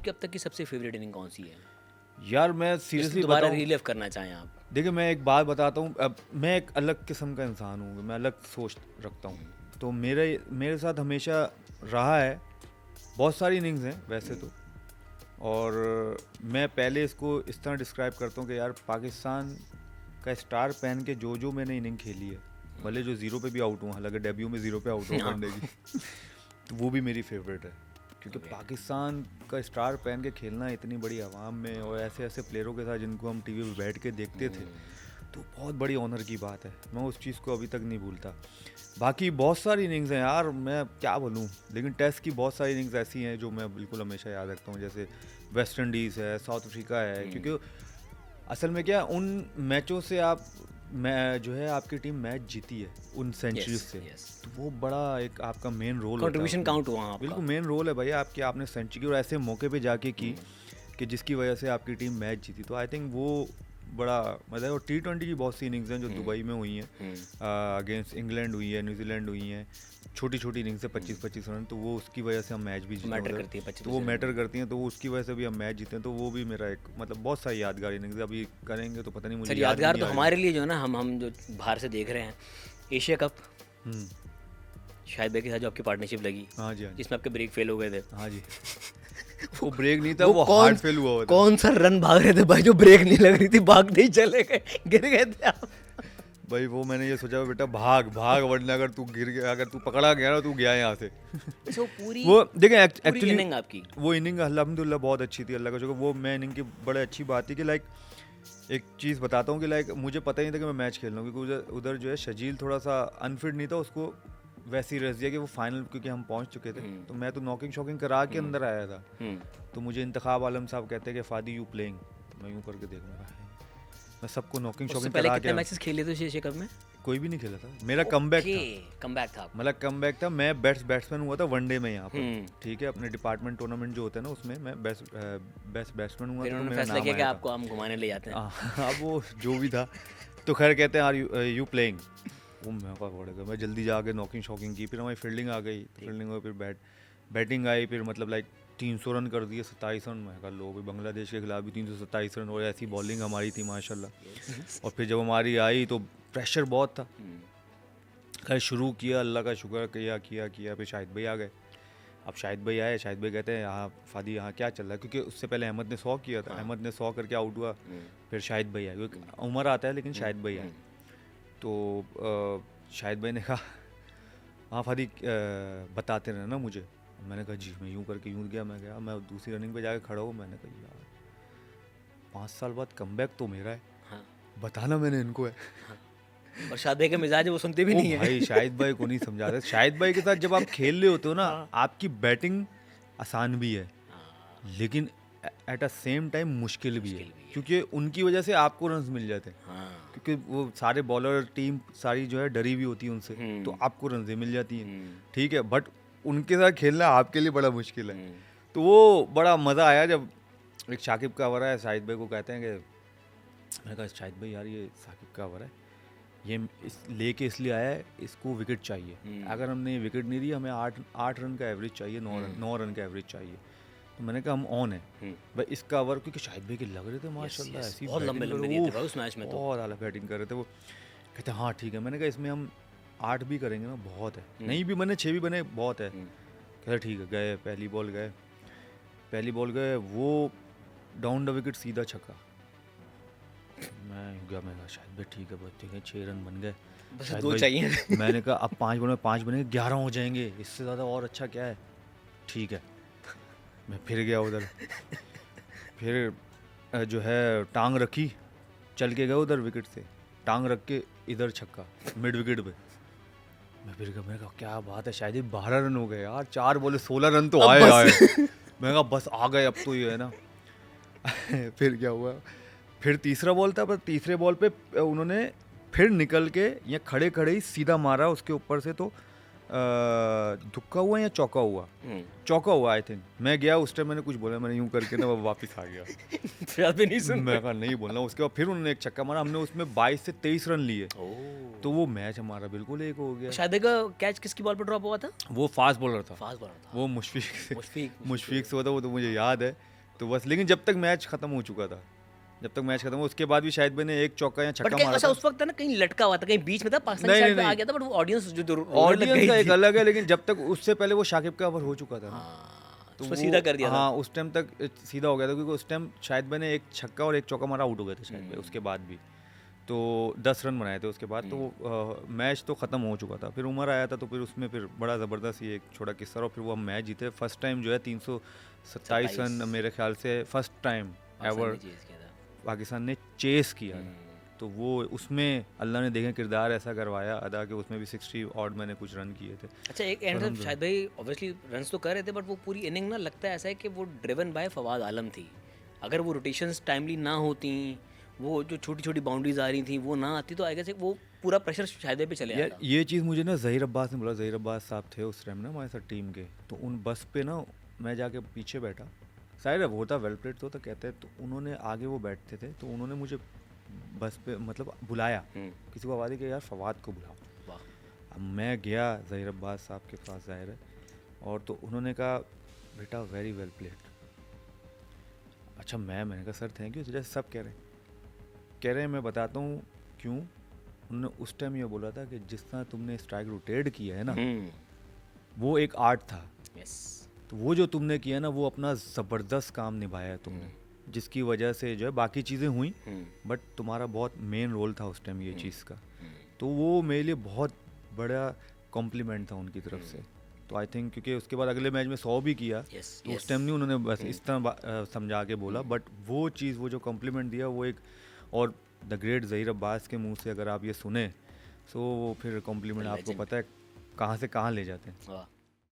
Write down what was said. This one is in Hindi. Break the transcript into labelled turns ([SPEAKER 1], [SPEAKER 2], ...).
[SPEAKER 1] आपकी अब तक की सबसे फेवरेट इनिंग कौन सी है,
[SPEAKER 2] यार मैं
[SPEAKER 1] जिसको
[SPEAKER 2] सीरियसली
[SPEAKER 1] दोबारा
[SPEAKER 2] बताऊं,
[SPEAKER 1] रिलीव करना चाहें आप?
[SPEAKER 2] देखिए मैं एक बात बताता हूँ, अब मैं एक अलग किस्म का इंसान हूँ, मैं अलग सोच रखता हूँ। तो मेरे मेरे साथ हमेशा रहा है, बहुत सारी इनिंग्स हैं वैसे तो, और मैं पहले इसको इस तरह डिस्क्राइब करता हूँ कि यार पाकिस्तान का स्टार पहन के जो मैंने इनिंग खेली है, भले जो ज़ीरो पे भी आउट हुआ, हालांकि डेब्यू में ज़ीरो पे आउट हुआ वनडे की, तो वो भी मेरी फेवरेट है। क्योंकि पाकिस्तान का स्टार पहन के खेलना इतनी बड़ी आवाम में और ऐसे ऐसे प्लेयरों के साथ जिनको हम टीवी पे बैठ के देखते थे, तो बहुत बड़ी ऑनर की बात है। मैं उस चीज़ को अभी तक नहीं भूलता। बाकी बहुत सारी इनिंग्स हैं यार, मैं क्या बोलूँ, लेकिन टेस्ट की बहुत सारी इनिंग्स ऐसी हैं जो मैं बिल्कुल हमेशा याद रखता हूँ, जैसे वेस्ट इंडीज़ है, साउथ अफ्रीका है। क्योंकि असल में क्या, उन मैचों से आप मैं जो है आपकी टीम मैच जीती है उन सेंचुरीज से, तो वो बड़ा एक आपका मेन रोल होता है,
[SPEAKER 1] कंट्रीब्यूशन काउंट हुआ आपका।
[SPEAKER 2] बिल्कुल मेन रोल है भैया आपकी, आपने सेंचुरी और ऐसे मौके पे जाके की कि जिसकी वजह से आपकी टीम मैच जीती। तो आई थिंक वो बड़ा मजा है। और T20 की बहुत सी इनिंग्स हैं जो दुबई में हुई हैं, अगेंस्ट इंग्लैंड हुई है, न्यूजीलैंड हुई हैं, छोटी छोटी इनिंग्स है 25-25 रन, तो वो उसकी वजह से हम मैच भी जीते
[SPEAKER 1] मैटर
[SPEAKER 2] उधर।
[SPEAKER 1] करती है 25
[SPEAKER 2] तो वो मैटर करती हैं, तो वो उसकी वजह से भी हम मैच जीते हैं। तो वो भी मेरा एक मतलब बहुत सारी यादगार इनिंग्स अभी करेंगे तो पता नहीं, मुझे
[SPEAKER 1] सर
[SPEAKER 2] याद भी
[SPEAKER 1] यादगार
[SPEAKER 2] नहीं
[SPEAKER 1] तो
[SPEAKER 2] आ रही।
[SPEAKER 1] हमारे लिए जो है ना, हम जो बाहर से देख रहे हैं, एशिया कप,
[SPEAKER 2] हम्म,
[SPEAKER 1] शायद भाई के साथ जो आपकी पार्टनरशिप लगी,
[SPEAKER 2] हाँ जी, हाँ जी,
[SPEAKER 1] जिसमें आपके ब्रेक फेल हो गए थे।
[SPEAKER 2] हाँ जी। वो ब्रेक नहीं था,
[SPEAKER 1] वो
[SPEAKER 2] वो
[SPEAKER 1] कौन
[SPEAKER 2] हार्ट फेल हुआ हुआ था।
[SPEAKER 1] कौन सा रन भाग रहे थे भाई, जो ब्रेक नहीं लग रही थी, भागते ही चले गए, गिर गए थे आप।
[SPEAKER 2] भाई वो मैंने ये सोचा बेटा भाग भाग, वरना अगर तू गिर गया, अगर तू पकड़ा गया ना, तू गया यहाँ से।
[SPEAKER 1] सो पूरी
[SPEAKER 2] वो देखें
[SPEAKER 1] पूरी
[SPEAKER 2] एक्चुअली
[SPEAKER 1] इनिंग आपकी,
[SPEAKER 2] वो इनिंग अल्हम्दुलिल्लाह बहुत अच्छी थी, अल्लाह का शुक्र। वो मैं इनिंग की बड़ी अच्छी बात थी कि लाइक एक चीज़ बताता हूँ कि लाइक मुझे पता ही नहीं था कि मैं मैच खेल रहा हूँ, क्योंकि उधर जो है शजील थोड़ा सा अनफिट नहीं था, उसको वैसे ही रस दिया कि वो फाइनल, क्योंकि हम पहुँच चुके थे, तो मैं तो नॉकिंग शॉकिंग करा के अंदर आया था। तो मुझे इंतखाब आलम साहब कहते हैं कि फादी यू प्लेइंग, तो मैं यूँ करके देखूंगा, मैं सबको नॉकिंग
[SPEAKER 1] उससे
[SPEAKER 2] शॉकिंग
[SPEAKER 1] पहले
[SPEAKER 2] करा
[SPEAKER 1] कितने
[SPEAKER 2] के।
[SPEAKER 1] मैचेस खेले थे एशिया कप में?
[SPEAKER 2] कोई भी नहीं खेला था, मेरा कमबैक था,
[SPEAKER 1] कमबैक था आपका।
[SPEAKER 2] मतलब कमबैक था। मैं बैट्समैन हुआ था वनडे में यहाँ पर, ठीक है, अपने डिपार्टमेंट टूर्नामेंट जो होता है ना, उसमें मैं बेस्ट बैट्समैन हुआ
[SPEAKER 1] फिर
[SPEAKER 2] था, तो
[SPEAKER 1] उन्होंने
[SPEAKER 2] मेरा
[SPEAKER 1] फैसला
[SPEAKER 2] नाम
[SPEAKER 1] किया कि
[SPEAKER 2] आया
[SPEAKER 1] आपको हम घुमाने ले जाते हैं।
[SPEAKER 2] था। अब वो जो भी था, तो खैर कहते हैं आर यू प्लेइंग, वो मैं पड़ेगा, मैं जल्दी जाके नॉकिंग शॉकिंग की, फिर हमारी फील्डिंग आ गई, फील्डिंग हुई, फिर बैटिंग आई, फिर मतलब लाइक 300 रन कर दिए, 27 रन। मैं कहा लो भाई, बांग्लादेश के खिलाफ भी 327 रन, और ऐसी बॉलिंग हमारी थी माशाल्लाह। और फिर जब हमारी आई तो प्रेशर बहुत था। खैर शुरू किया, अल्लाह का शुक्र किया, फिर शाहिद भाई आ गए। अब शाहिद भाई आए, शाहिद भाई कहते हैं यहाँ फादी यहाँ क्या चल रहा है, क्योंकि उससे पहले अहमद ने 100 किया था, अहमद ने 100 करके आउट हुआ, फिर शाहिद भाई आए, क्योंकि उमर आता है लेकिन शाहिद भाई आए। तो शाहिद भाई ने कहा हाँ फादी बताते रहना मुझे। मैंने कहा जी। मैं यूँ करके यूँ गया, मैं गया, मैं दूसरी रनिंग पे जाके खड़ा हूँ, मैंने कहा यार 5 साल बाद कमबैक तो मेरा है, बताना मैंने इनको है।
[SPEAKER 1] और शादी के मिजाज वो सुनते भी नहीं है
[SPEAKER 2] भाई शाहिद भाई को नहीं समझाते। शाहिद भाई के साथ जब आप खेल रहे होते हो ना, आपकी बैटिंग आसान भी है, लेकिन एट अ सेम टाइम मुश्किल भी है, क्योंकि उनकी वजह से आपको रन्स मिल जाते हैं, क्योंकि वो सारे बॉलर टीम सारी जो है डरी हुई होती है उनसे, तो आपको रन्स मिल जाती हैं, ठीक है। बट उनके साथ खेलना आपके लिए बड़ा मुश्किल है। तो वो बड़ा मज़ा आया जब एक शाकिब का ओवर है, शाहिद भाई को कहते हैं कि, मैंने कहा शाहिद भाई यार ये शाकिब का ओवर है, ये लेके इसलिए आया है, इसको विकेट चाहिए, अगर हमने विकेट नहीं दी, हमें 8 रन का एवरेज चाहिए, 9 रन का एवरेज चाहिए। तो मैंने कहा हम ऑन है भाई इसका ओवर, क्योंकि शाहिद भाई के लग रहे थे माशाल्लाह, ऐसी
[SPEAKER 1] बहुत लंबे दिए थे भाई उस मैच में, तो
[SPEAKER 2] बहुत आला बैटिंग कर रहे थे वो। कहते हाँ ठीक है। मैंने कहा इसमें हम 8 भी करेंगे ना बहुत है, नहीं भी बने 6 भी बने बहुत है। कहते ठीक है। गए पहली बॉल गए, वो डाउन द विकेट सीधा छक्का। मैं गया, मैं कहा शायद भाई ठीक है बस, ठीक है 6 रन बन गए,
[SPEAKER 1] बस
[SPEAKER 2] शायद
[SPEAKER 1] 2 चाहिए
[SPEAKER 2] मैंने कहा अब 5 बॉल में 5 बनेंगे, 11 हो जाएंगे, इससे ज़्यादा और अच्छा क्या है, ठीक है। मैं फिर गया उधर, फिर जो है टांग रखी, चल के गया उधर विकेट से, टांग रख के इधर छक्का मिड विकेट पे। मैं फिर गया, मैं कहा क्या बात है, शायद ही 12 रन हो गए यार, 4 बॉल 16 रन तो आए। मैं कहा बस आ गए अब तो ये है ना। फिर क्या हुआ, फिर तीसरा बॉल था, पर तीसरे बॉल पे उन्होंने फिर निकल के या खड़े खड़े ही सीधा मारा उसके ऊपर से, तो दुक्का हुआ या चौका हुआ, चौका हुआ आई थिंक। मैं गया उस टाइम, मैंने कुछ बोला, मैंने यूं करके ना वो वापस आ गया।
[SPEAKER 1] शायद भी नहीं सुन।
[SPEAKER 2] मैं कहा नहीं बोलना। उसके बाद फिर उन्होंने एक छक्का मारा, हमने उसमें 22 से 23 रन लिए, तो वो मैच हमारा बिल्कुल एक हो गया।
[SPEAKER 1] शायद का कैच किसकी बॉल पर ड्रॉप हुआ था?
[SPEAKER 2] वो फास्ट बॉलर था,
[SPEAKER 1] फास्ट बॉलर था,
[SPEAKER 2] वो मुशफिक
[SPEAKER 1] मुशफिक
[SPEAKER 2] से हुआ था, वो तो मुझे याद है। तो बस, लेकिन जब तक मैच खत्म हो चुका था, जब तक मैच खत्म हुआ उसके बाद भी शायद मैंने एक चौका या छक्का मारा था।
[SPEAKER 1] उस वक्त ना कहीं लटका हुआ था, कहीं बीच में था, पाकिस्तानी साइड पे आ गया था, बट वो ऑडियंस जो
[SPEAKER 2] ऑडियंस का एक अलग है, लेकिन जब तक उससे पहले वो शाकिब का ओवर हो चुका था ना,
[SPEAKER 1] तो वो सीधा कर दिया था।
[SPEAKER 2] हाँ, उस टाइम तक सीधा हो गया था, क्योंकि उस टाइम शायद मैंने एक छक्का और एक चौका मारा, आउट हो गए थे शायद उसके बाद भी। तो 10 रन बनाए थे उसके बाद, तो मैच तो ख़त्म हो चुका था। फिर उमर आया था, तो फिर उसमें फिर बड़ा ज़बरदस्त ये एक छोटा किस्सा, और फिर वो हम मैच जीते फर्स्ट टाइम जो है 327 रन मेरे ख्याल से फर्स्ट टाइम एवर पाकिस्तान ने चेस किया था। तो वो उसमें अल्लाह ने देखें किरदार ऐसा करवाया अदा कि उसमें भी 60 ऑड मैंने कुछ रन किए थे।
[SPEAKER 1] अच्छा, एक एंड में शायद भाई ऑब्वियसली रन्स तो कर रहे थे, बट वो पूरी इनिंग ना लगता है ऐसा है कि वो ड्रिवन बाय फवाद आलम थी। अगर वो रोटेशंस टाइमली ना होती, वो जो छोटी छोटी बाउंड्रीज आ रही थी वो ना आती, तो आई गेस वो पूरा प्रेशर शायद पे चले
[SPEAKER 2] यार ये चीज़ मुझे ना ज़हीर अब्बास ने बोला। ज़हीर अब्बास साहब थे उस टाइम ना हमारे साथ टीम के, तो उन बस पे ना मैं जाके पीछे बैठा, शायद वो था वेल प्लेड तो कहते हैं, तो उन्होंने आगे वो बैठते थे, तो उन्होंने मुझे बस पे मतलब बुलाया, किसी को आवाज़ दी कि यार फवाद को बुलाओ। अब मैं गया ज़हीर अब्बास साहब के पास, ज़ाहिर है, और तो उन्होंने कहा बेटा वेरी वेल प्लेड। अच्छा, मैंने कहा सर थैंक यू, जैसे सब कह रहे हैं, मैं बताता हूँ क्यों। उन्होंने उस टाइम ये बोला था कि जिस तरह तुमने स्ट्राइक रोटेट किया है ना, वो एक आर्ट था। तो वो जो तुमने किया ना, वो अपना ज़बरदस्त काम निभाया है तुमने, जिसकी वजह से जो है बाकी चीज़ें हुई, बट तुम्हारा बहुत मेन रोल था उस टाइम ये चीज़ का। तो वो मेरे लिए बहुत बड़ा कॉम्प्लीमेंट था उनकी तरफ से। तो आई थिंक क्योंकि उसके बाद अगले मैच में 100 भी किया, तो उस टाइम नहीं उन्होंने बस इस तरह समझा के बोला, बट वो चीज़, वो जो कॉम्प्लीमेंट दिया, वो एक, और द ग्रेट ज़हीर अब्बास के मुंह से अगर आप ये सुने, सो फिर कॉम्प्लीमेंट आपको पता है कहाँ से कहाँ ले जाते हैं।